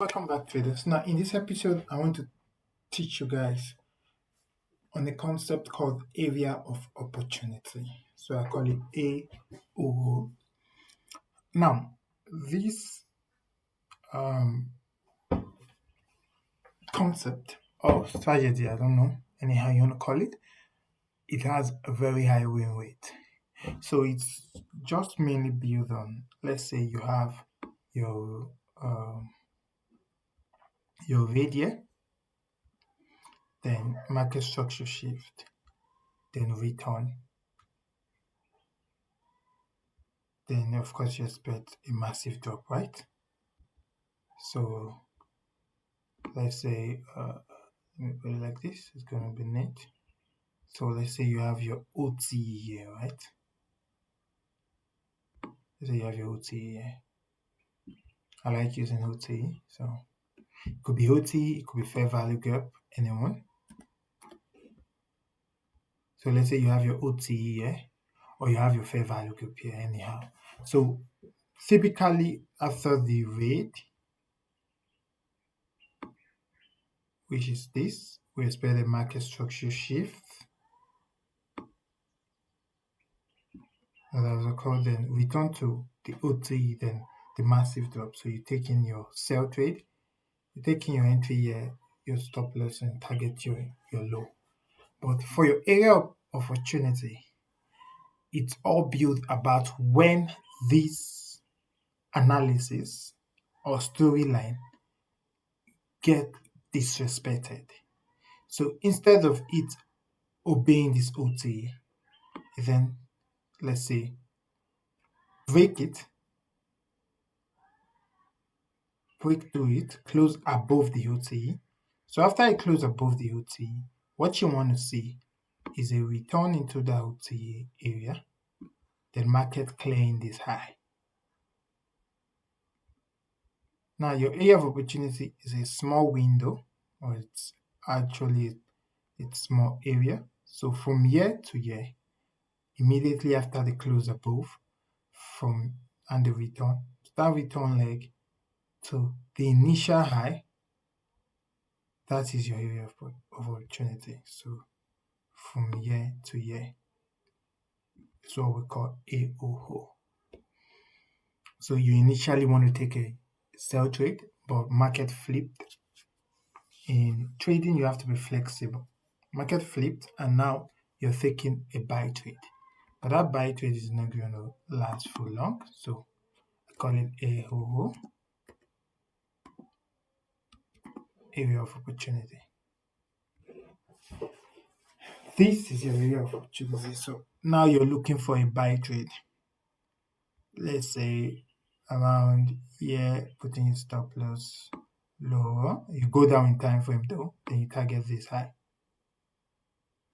welcome back traders. Now in this episode I want to teach you guys on a concept called area of opportunity. So I call it AoO. Now this um, concept or strategy, I don't know anyhow you want to call it, it has a very high win rate. So it's just mainly built on, let's say you have your radii, then market structure shift, then return, then of course you expect a massive drop, right? So let's say let me put it like this, it's going to be net. So let's say you have your OTE here, right? Let's say you have your OTE here. I like using OTE, so it could be OTE, it could be fair value gap, anyone. So let's say you have your OTE here, or you have your fair value gap here, anyhow. So typically after the raid, which is this, we expect a market structure shift. As I was called, then return to the OTE, then the massive drop. So you take in your sell trade, you take in your entry here, your stop loss, and target your low. But for your area of opportunity, it's all built about when this analysis or storyline get disrespected. So instead of it obeying this OTE, then let's say break through it, close above the OTE. So after I close above the OTE, what you want to see is a return into the OTE area, then market clearing this high. Now your area of opportunity is a small window, or it's actually a small area. So from here to here, immediately after the close above, and the return, that return leg to the initial high, that is your area of opportunity. So from here to here is what we call AoO. So you initially want to take a sell trade, but market flipped. In trading, you have to be flexible. Market flipped, and now you're taking a buy trade. But that buy trade is not going to last for long. So I call it AoO, area of opportunity. This is your area of opportunity. So now you're looking for a buy trade. Let's say around here, putting your stop loss lower. You go down in time frame though, then you target this high.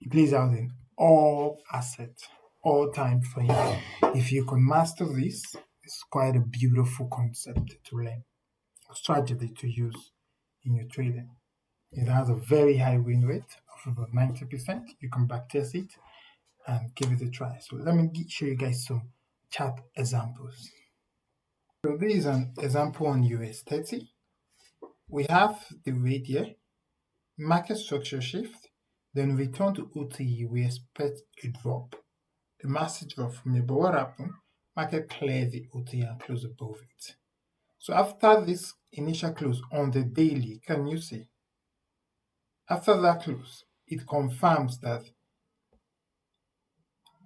It plays out in all assets, all time frame. If you can master this, it's quite a beautiful concept to learn, a strategy to use in your trading. It has a very high win rate of about 90%. You can backtest it and give it a try. So let me show you guys some chart examples. So this is an example on US 30. We have the radii, market structure shift, then return to OTE. We expect a drop, a massive drop from here. But what happened? Market cleared the OTE and closed above it. So after this initial close on the daily, can you see? After that close, it confirms that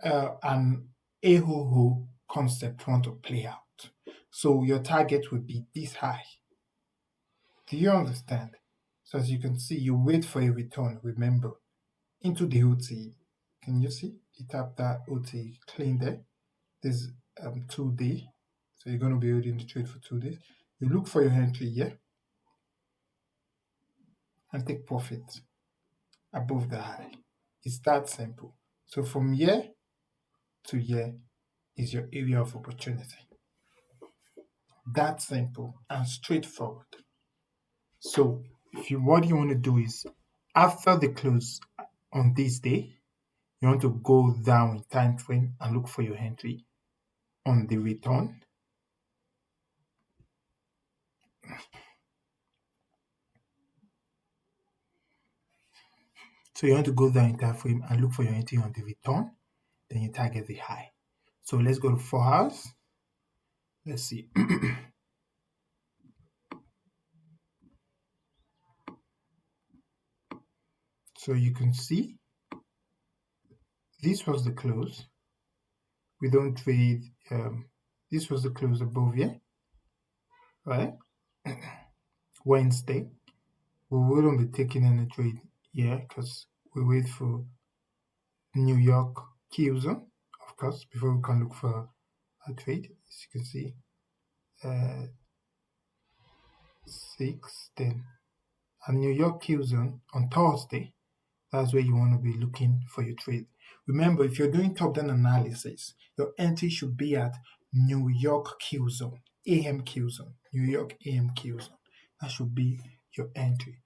an AoO concept want to play out. So your target would be this high. Do you understand? So as you can see, you wait for a return, remember, into the OTE. Can you see? You tap that OTE, clean there. There's 2 days. So you're going to be holding the trade for 2 days. You look for your entry here and take profit above the high. It's that simple. So from here to here is your area of opportunity. That simple and straightforward. So what you want to do is, after the close on this day, you want to go down in time frame and look for your entry on the return. So you want to go down in time frame and look for your entry on the return, then you target the high. So let's go to 4 hours. Let's see. So you can see this was the close. We don't trade. This was the close above here, right? Wednesday. We wouldn't be taking any trade here because we wait for New York Q zone, of course, before we can look for a trade. As you can see, uh, 6, then a New York Q zone on Thursday. That's where you want to be looking for your trade. Remember, if you're doing top-down analysis, your entry should be at New York Q zone, AM Q zone, New York AM Q zone. That should be your entry.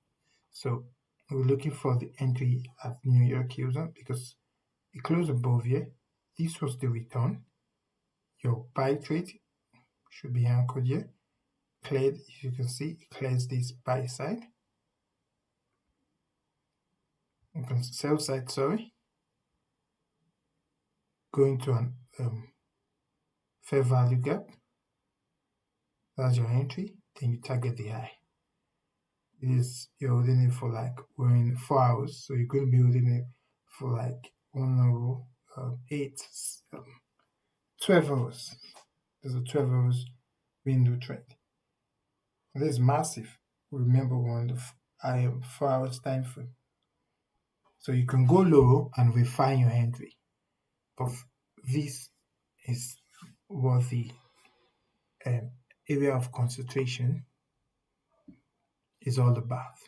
So we're looking for the entry at New York Q zone because it closed above here. This was the return. Your buy trade should be anchored here. Cleared, if you can see, it clears this buy side. Sell side, sorry. Going to an fair value gap. That's your entry. Then you target the high. You're holding it for like we're in 4 hours, so you're going to be holding it for like 1 hour, 8, 12 hours. There's a 12 hours window trend. This is massive. Remember, we're on the 4 hours time frame. So you can go low and refine your entry. But this is what the um, area of concentration is all about.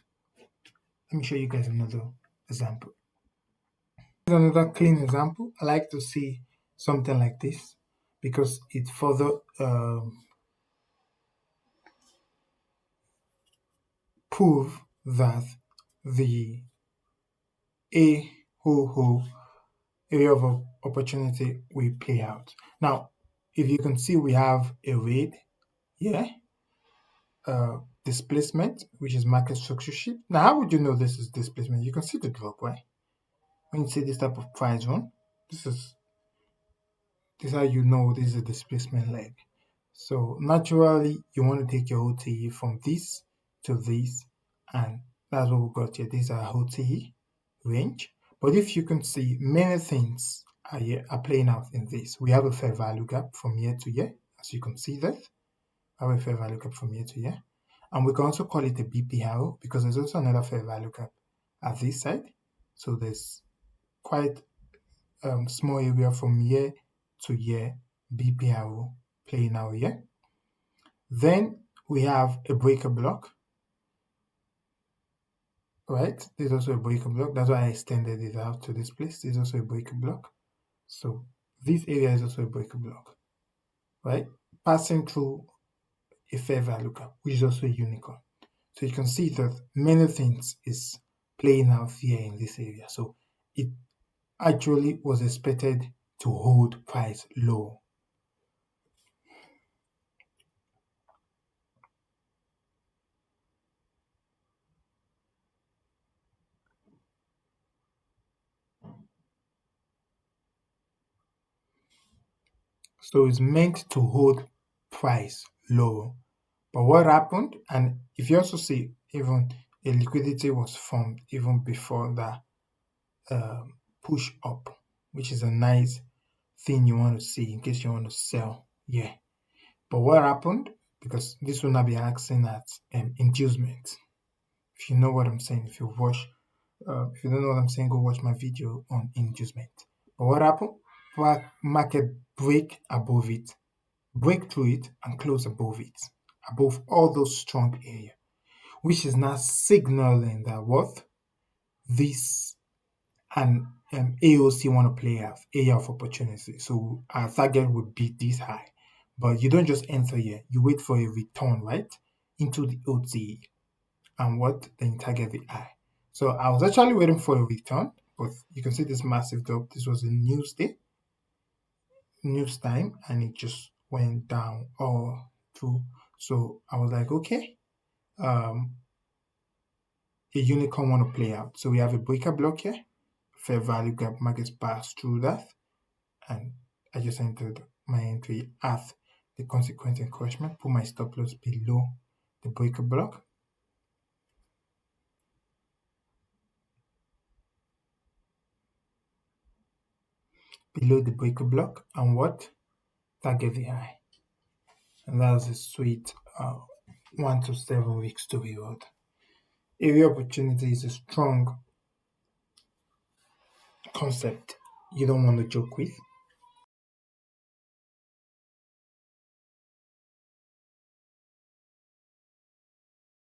Let me show you guys another example. Another clean example. I like to see something like this because it further prove that the AoO area of opportunity will play out. Now, if you can see, we have a red here, displacement, which is market structure shift. Now, how would you know this is displacement? You can see the drop, right? When you see this type of price zone, this is how you know this is a displacement leg. So naturally, you want to take your OTE from this to this, and that's what we got here. These are OTE range. But if you can see, many things are playing out in this. We have a fair value gap from year to year, as you can see that. We have a fair value gap from year to year. And we can also call it a BPRO because there's also another fair value gap at this side. So there's quite small area from year to year BPRO playing out here. Then we have a breaker block, right? There's also a breaker block. That's why I extended it out to this place. There's also a breaker block. So this area is also a breaker block, right? Passing through a fair value gap, which is also a unicorn. So you can see that many things is playing out here in this area. So it actually was expected to hold price low. So it's meant to hold price low. But what happened, and if you also see, even a liquidity was formed even before that push up, which is a nice thing you want to see in case you want to sell. Yeah. But what happened, because this will not be asking at inducement. If you know what I'm saying, if you don't know what I'm saying, go watch my video on inducement. But what happened? Market break above it, break through it, and close above it, above all those strong areas, which is now signaling that what this and AOC want to play as area of opportunity. So our target would be this high, but you don't just enter here. You wait for a return, right, into the OTE, and what then target the high. So I was actually waiting for a return, but you can see this massive drop. This was a news day, news time, and it just went down all through. So I was like, okay, um, a unicorn want to play out. So we have a breaker block here, fair value gap markets pass through that, and I just entered my entry at the consequence encroachment, put my stop loss below the breaker block. Below the breaker block, and what? Target the high. And that's a sweet 1 to 7 weeks to reward. Area opportunity is a strong concept you don't want to joke with.